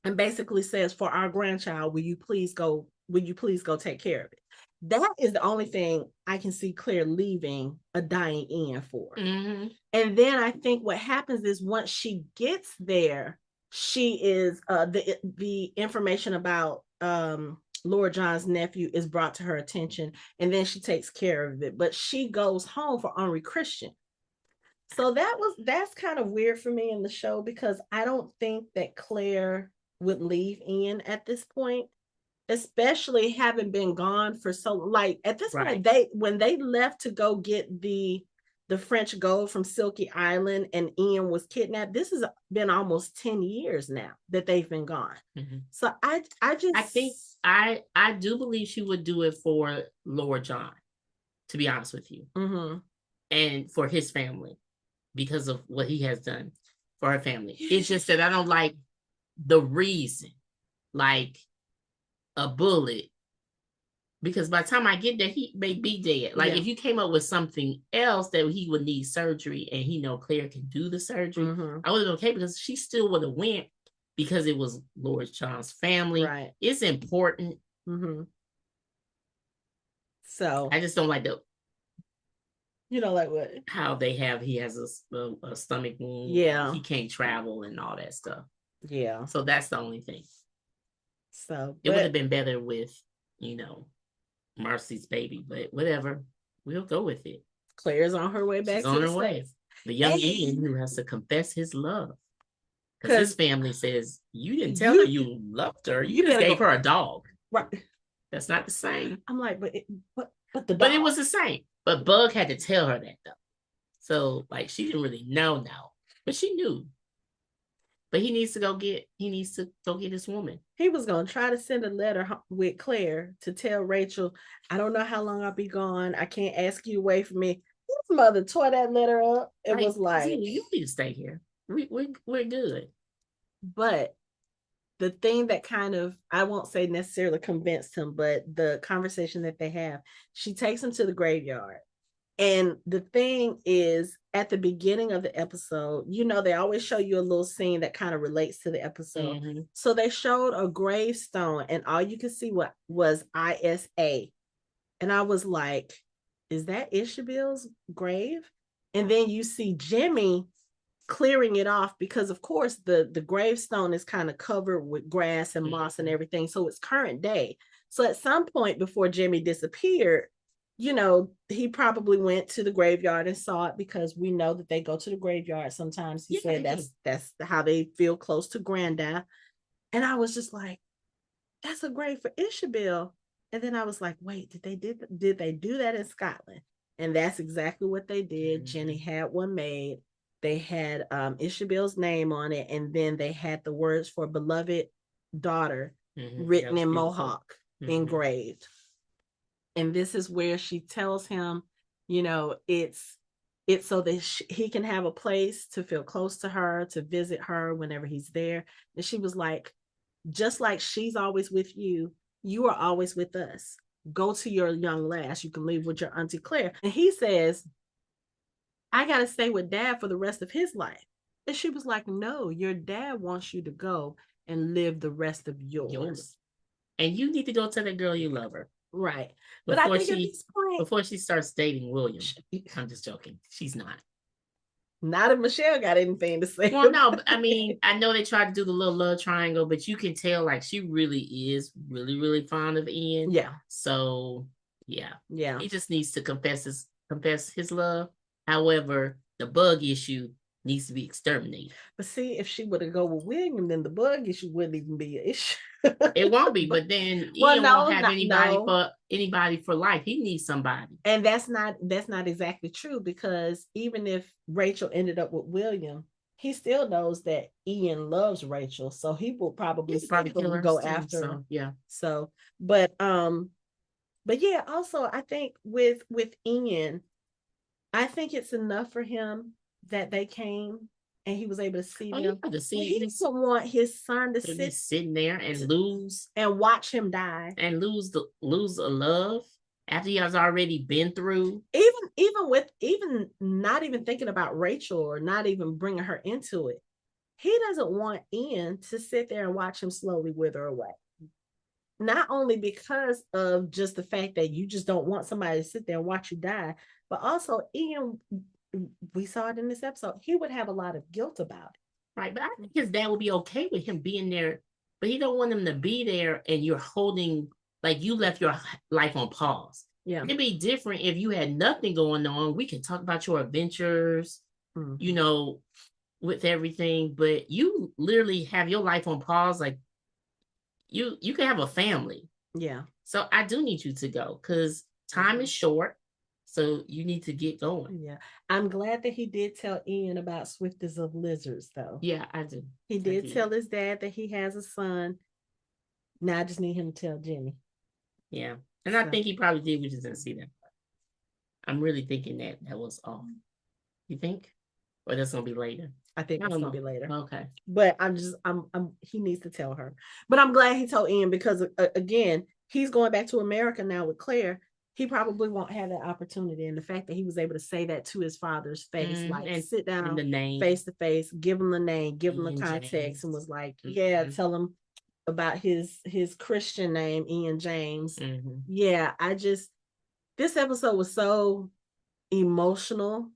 and basically says, for our grandchild, will you please go take care of it? That is the only thing I can see Claire leaving a dying Ian for. Mm-hmm. And then I think what happens is once she gets there, she is the information about Lord John's nephew is brought to her attention, and then she takes care of it. But she goes home for Henri Christian. So that's kind of weird for me in the show, because I don't think that Claire would leave Ian at this point, especially having been gone for so, like, at this point, when they left to go get the French gold from Silky Island and Ian was kidnapped, this has been almost 10 years now that they've been gone. Mm-hmm. So I think I do believe she would do it for Lord John, to be honest with you. Mm-hmm. And for his family, because of what he has done for her family. It's just that I don't like the reason, like a bullet, because by the time I get there, he may be dead. Like, if you came up with something else that he would need surgery and he know Claire can do the surgery, mm-hmm. I would have been okay, because she still would have went, because it was Lord John's family. Right. It's important. Mm-hmm. So I just don't like you know, like what? How he has a stomach wound. Yeah. He can't travel and all that stuff. Yeah. So that's the only thing. So it would have been better with, Marcy's baby, but whatever. We'll go with it. Claire's on her way back. She's on her way. The young Ian who has to confess his love. Because his family says, you didn't tell her you loved her. You just gave her a dog. Right. That's not the same. I'm like, but the dog. But it was the same. But Bug had to tell her that, though. So, like, she didn't really know now. But she knew. But he needs to go get his woman. He was going to try to send a letter with Claire to tell Rachel, I don't know how long I'll be gone. I can't ask you away from me. His mother tore that letter up. It was like, you need to stay here. We're good. But the thing that kind of, I won't say necessarily convinced him, but the conversation that they have, she takes him to the graveyard. And the thing is, at the beginning of the episode, they always show you a little scene that kind of relates to the episode. Mm-hmm. So they showed a gravestone, and all you could see was ISA. And I was like, is that Ishabel's grave? And then you see Jemmy clearing it off, because of course the gravestone is kind of covered with grass and moss and everything. So it's current day. So at some point before Jemmy disappeared, he probably went to the graveyard and saw it, because we know that they go to the graveyard sometimes. He said that's how they feel close to Granda. And I was just like, that's a grave for Ishabel. And then I was like, wait, did they do that in Scotland? And that's exactly what they did. Mm-hmm. Jenny had one made. They had Ishabel's name on it, and then they had the words for beloved daughter written in Mohawk, engraved. And this is where she tells him, it's so that he can have a place to feel close to her, to visit her whenever he's there. And she was like, just like she's always with you, you are always with us. Go to your young lass. You can leave with your Auntie Claire. And he says, I got to stay with Dad for the rest of his life. And she was like, no, your dad wants you to go and live the rest of yours. And you need to go tell that girl you love her. Right. But I think at this point, before she starts dating William, I'm just joking. She's not. Not if Michelle got anything to say. Well, no, I mean, I know they tried to do the little love triangle, but you can tell, like, she really is really, really fond of Ian. Yeah. So, yeah. Yeah. He just needs to confess his love. However, the Bug issue, needs to be exterminated. But see, if she would have go with William, then the bug issue wouldn't even be an issue. It won't be, but then Ian won't have anybody for life. He needs somebody. And that's not exactly true, because even if Rachel ended up with William, he still knows that Ian loves Rachel, so he will probably go after her. Yeah. So, but yeah, also I think with Ian, I think it's enough for him that they came and he was able to see them. He doesn't want his son to sit sitting there and lose and watch him die and lose a love after he has already been through. Even not even thinking about Rachel or not even bringing her into it. He doesn't want Ian to sit there and watch him slowly wither away. Not only because of just the fact that you just don't want somebody to sit there and watch you die, but also Ian, we saw it in this episode, he would have a lot of guilt about it. Right, but I think his dad would be okay with him being there, but he don't want him to be there and you're holding, like you left your life on pause. Yeah. It'd be different if you had nothing going on. We can talk about your adventures, you know, with everything, but you literally have your life on pause. Like you can have a family. Yeah. So I do need you to go because time is short. So you need to get going. Yeah. I'm glad that he did tell Ian about swiftest of lizards, though. Yeah, I do. He did tell his dad that he has a son. Now I just need him to tell Jemmy. Yeah. And I think he probably did. We just didn't see that. I'm really thinking that was off. You think? Or that's going to be later? I think it's going to be later. Okay. But he needs to tell her. But I'm glad he told Ian because, again, he's going back to America now with Claire. He probably won't have that opportunity. And the fact that he was able to say that to his father's face, like sit down face to face, give him the name, give him the context, and was like, tell him about his Christian name, Ian James. Yeah, this episode was so emotional.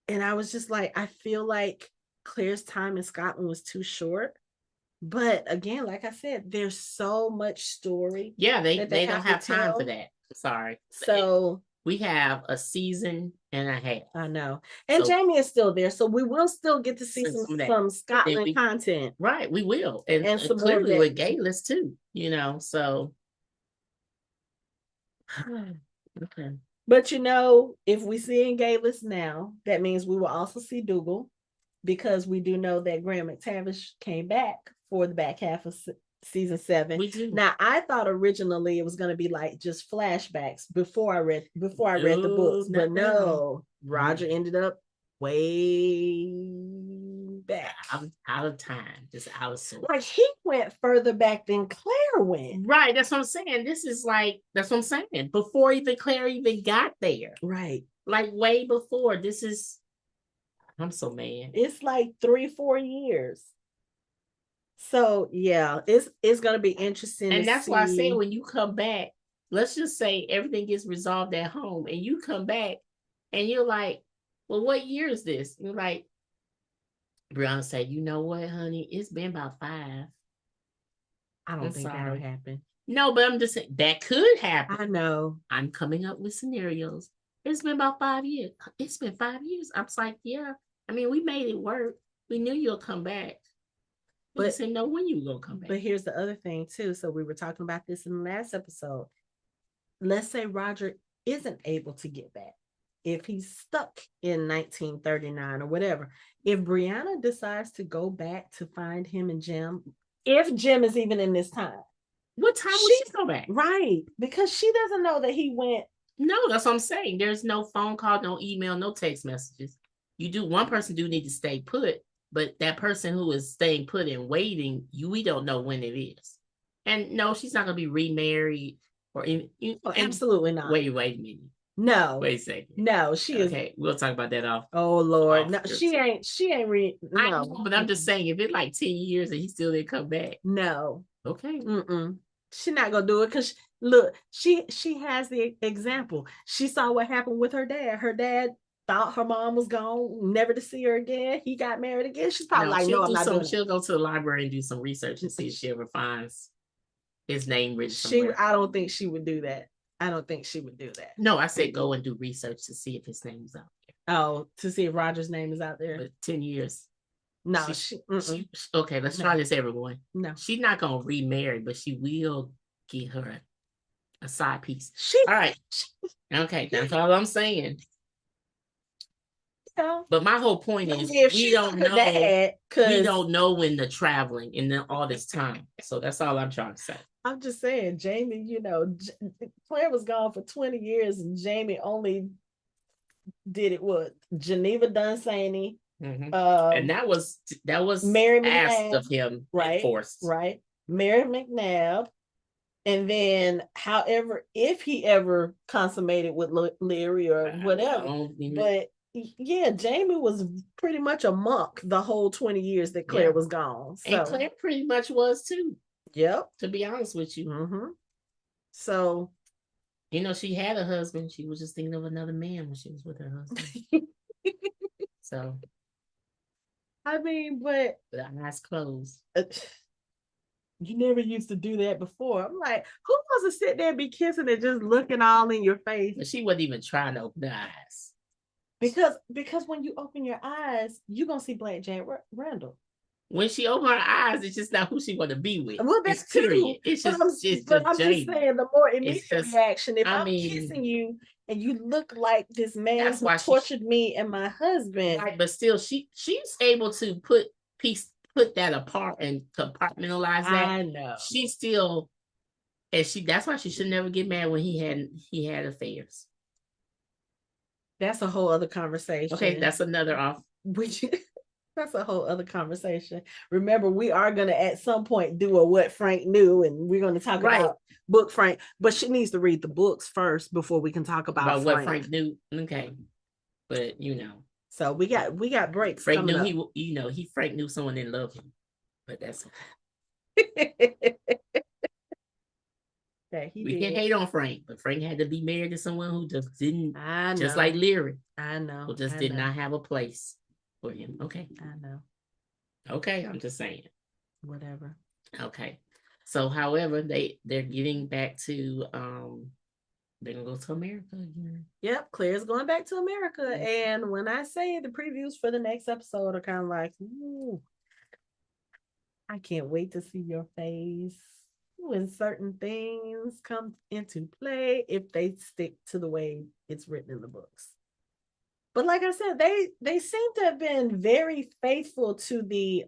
And I was just like, I feel like Claire's time in Scotland was too short. But again, like I said, there's so much story. Yeah, they don't have time for that. Sorry. So we have a season and a half. I know. And Jamie is still there. So we will still get to see some Scotland content. Right, we will. And some clearly with Gayless too, you know. So okay. But you know, if we see in Gayless now, that means we will also see Dougal, because we do know that Graham McTavish came back for the back half of season 7. We do. Now, I thought originally it was going to be like just flashbacks before I read the books, but no, Roger ended up way back. I'm out of time, just out of sorts. Like he went further back than Claire went. Right, that's what I'm saying. This is like, that's what I'm saying. Before even Claire even got there. Right. Like way before. This is, I'm so mad. It's like 3-4 years. So yeah, it's gonna be interesting. And that's why I say when you come back, let's just say everything gets resolved at home, and you come back and you're like, well, what year is this? And you're like, Brianna said, you know what, honey? It's been about 5. I don't think that'll happen. No, but I'm just saying that could happen. I know. I'm coming up with scenarios. It's been about 5 years. It's been 5 years. I was like, yeah. I mean, we made it work. We knew you'll come back. But just didn't know when you were going to come back. But here's the other thing, too. So we were talking about this in the last episode. Let's say Roger isn't able to get back. If he's stuck in 1939 or whatever. If Brianna decides to go back to find him and Jim, if Jim is even in this time. What time would she go back? Right. Because she doesn't know that he went. No, that's what I'm saying. There's no phone call, no email, no text messages. One person do need to stay put. But that person who is staying put and waiting, we don't know when it is. And no, she's not going to be remarried or absolutely not. Wait a minute. No. Wait a second. No, she is. Okay, we'll talk about that off. Oh Lord, no, she ain't. No. I know, but I'm just saying, if it's like 10 years and he still didn't come back. No. Okay. She's not gonna do it because look, she has the example. She saw what happened with her dad. Her dad thought her mom was gone, never to see her again. He got married again. She's probably no, I'm not doing it. She'll go to the library and do some research and see if she ever finds his name written somewhere. I don't think she would do that. No, I said go and do research to see if his name's out there. Oh, to see if Roger's name is out there. But 10 years. No, okay, let's try this, everyone. No. She's not going to remarry, but she will get her a side piece. All right. Okay, that's all I'm saying. But my whole point is we don't know. We don't know when the traveling and then all this time. So that's all I'm trying to say. I'm just saying, Jamie, Claire was gone for 20 years and Jamie only did it Geneva Dunsany. Mm-hmm. And that was Mary asked McNabb, of him, right? Forced. Right. Mary McNabb. And then, however, if he ever consummated with Leary or whatever, but yeah, Jamie was pretty much a monk the whole 20 years that Claire was gone. So. And Claire pretty much was too. Yep. To be honest with you. Mm-hmm. So, she had a husband. She was just thinking of another man when she was with her husband. So. I mean, but eyes closed. You never used to do that before. I'm like, who wants to sit there and be kissing and just looking all in your face? But she wasn't even trying to open her eyes. Because when you open your eyes, you're gonna see Black Jack Randall. When she opened her eyes, it's just not who she want to be with. Well, that's true. It's just, I'm just saying, the more immediate reaction. If I'm kissing you and you look like this man who tortured me and my husband, right? But still, she's able to put that apart and compartmentalize that. I know. She still, and that's why she should never get mad when he had affairs. That's a whole other conversation. Okay, that's another off. That's a whole other conversation. Remember, we are going to at some point do a what Frank knew, and we're going to talk about book Frank, but she needs to read the books first before we can talk about what Frank knew. Okay, but so we got breaks. Frank knew Frank knew someone didn't love him, but that's we can't hate on Frank, but Frank had to be married to someone who just didn't. I know. Just like Leary. I know. Who just did not have a place for him. Okay. I know. Okay, I'm just saying. Whatever. Okay. So, however, they're getting back to they're gonna go to America again. Yep, Claire's going back to America. And when I say the previews for the next episode are kind of like, ooh, I can't wait to see your face when certain things come into play if they stick to the way it's written in the books. But like I said, they seem to have been very faithful to the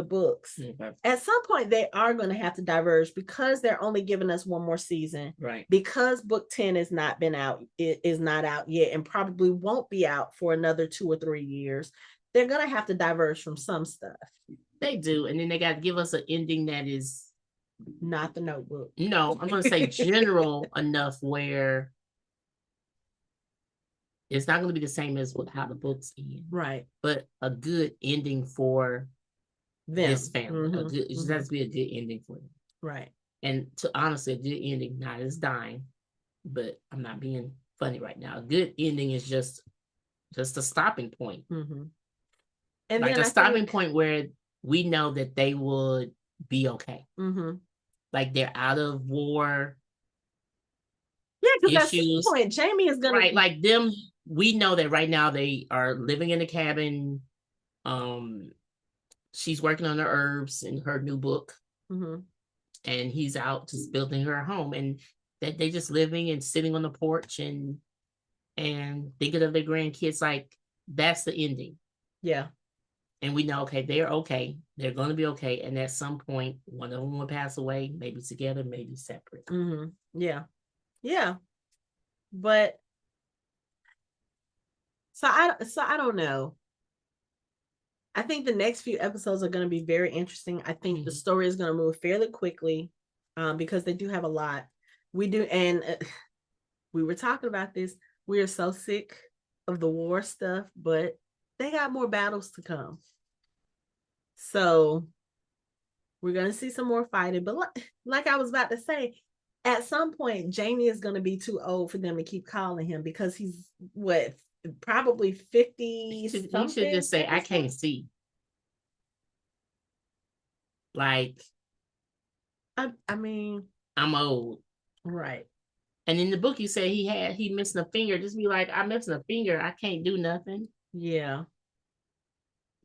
books. Mm-hmm. At some point, they are going to have to diverge because they're only giving us one more season. Right. Because book 10 is not out yet, and probably won't be out for another 2 or 3 years. They're going to have to diverge from some stuff. They do, and then they got to give us an ending that is not the Notebook. No, I'm going to say general enough where it's not going to be the same as how the books end. Right. But a good ending for this family. Mm-hmm. It just has to be a good ending for them. Right. And honestly, a good ending, not as dying, but I'm not being funny right now. A good ending is just a stopping point. Mm-hmm. And like a stopping point where we know that they would be okay. Mm-hmm. Like they're out of war. Yeah, because at some point, Jamie is going to like them. We know that right now they are living in a cabin. She's working on the herbs in her new book. Mm-hmm. And he's out just building her a home, and that they just living and sitting on the porch and thinking of their grandkids. Like that's the ending. Yeah. And we know, okay, they're okay. They're going to be okay. And at some point, one of them will pass away, maybe together, maybe separate. Mm-hmm. Yeah. Yeah. But so I don't know. I think the next few episodes are going to be very interesting. I think the story is going to move fairly quickly because they do have a lot. We do. And we were talking about this. We are so sick of the war stuff, but they got more battles to come. So we're going to see some more fighting. But like I was about to say, at some point, Jamie is going to be too old for them to keep calling him because he's probably 50. You should just say, I can't see. Like, I mean, I'm old. Right. And in the book, you say he missing a finger. Just be like, I'm missing a finger. I can't do nothing. Yeah.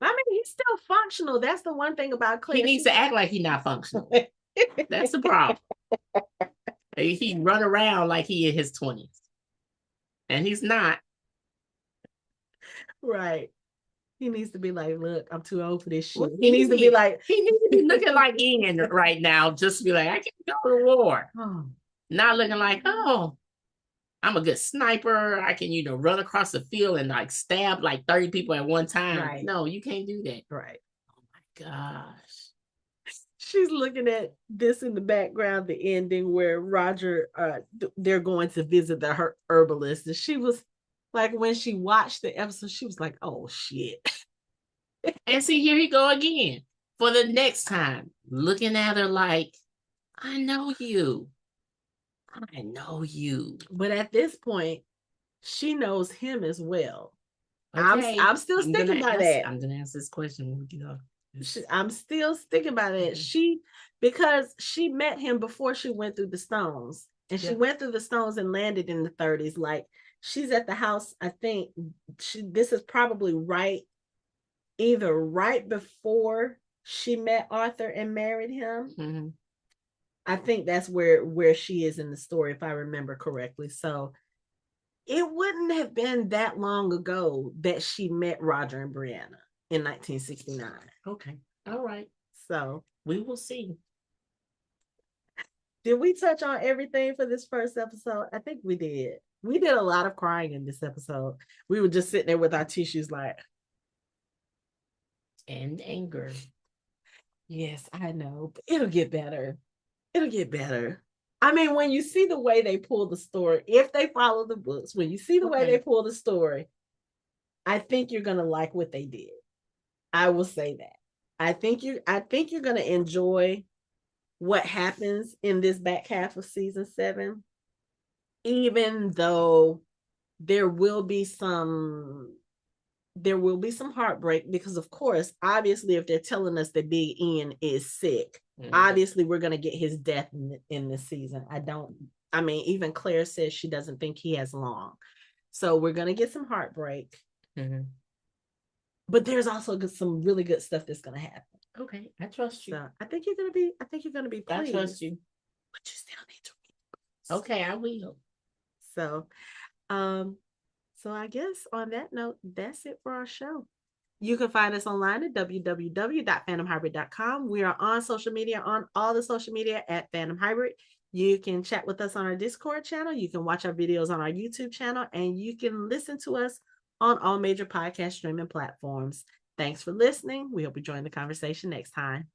I mean, he's still functional. That's the one thing about Claire. He needs to act like he's not functional. That's the problem. He run around like he in his 20s. And he's not. Right. He needs to be like, look, I'm too old for this shit. Well, he needs to be like, he needs to be looking like Ian right now, just to be like, I can go to war. Oh. Not looking like, oh, I'm a good sniper. I can, run across the field and like stab like 30 people at one time. Right. No, you can't do that. Right. Oh my gosh. She's looking at this in the background, the ending where Roger, they're going to visit the herbalist. And she was like, when she watched the episode, she was like, oh shit. And see, here he go again for the next time, looking at her like, I know you. I know you. But at this point, she knows him as well. Okay. I'm still sticking by that. I'm going to ask this question when we get off. I'm still sticking by that. Mm-hmm. Because she met him before she went through the stones. And she went through the stones and landed in the 30s. Like, she's at the house, I think this is probably either right before she met Arthur and married him. Mm-hmm. I think that's where she is in the story, if I remember correctly. So it wouldn't have been that long ago that she met Roger and Brianna in 1969. Okay. All right. So we will see. Did we touch on everything for this first episode? I think we did. We did a lot of crying in this episode. We were just sitting there with our tissues like. And anger. Yes, I know. But it'll get better. It'll get better. I mean, when you see the way they pull the story, if they follow the books, when you see the way they pull the story, I think you're gonna like what they did. I will say that. I think you're gonna enjoy what happens in this back half of season 7, even though there will be some heartbreak, because of course, obviously, if they're telling us that Big Ian is sick, obviously we're going to get his death in this season. Even Claire says she doesn't think he has long. So we're going to get some heartbreak. Mm-hmm. But there's also some really good stuff that's going to happen. Okay, I trust you. So I think you're going to be pleased. I trust you. But you still need to read. Okay, I will. So I guess on that note, that's it for our show. You can find us online at www.fandomhybrid.com. We are on social media, on all the social media at Fandom Hybrid. You can chat with us on our Discord channel. You can watch our videos on our YouTube channel, and you can listen to us on all major podcast streaming platforms. Thanks for listening. We hope you join the conversation next time.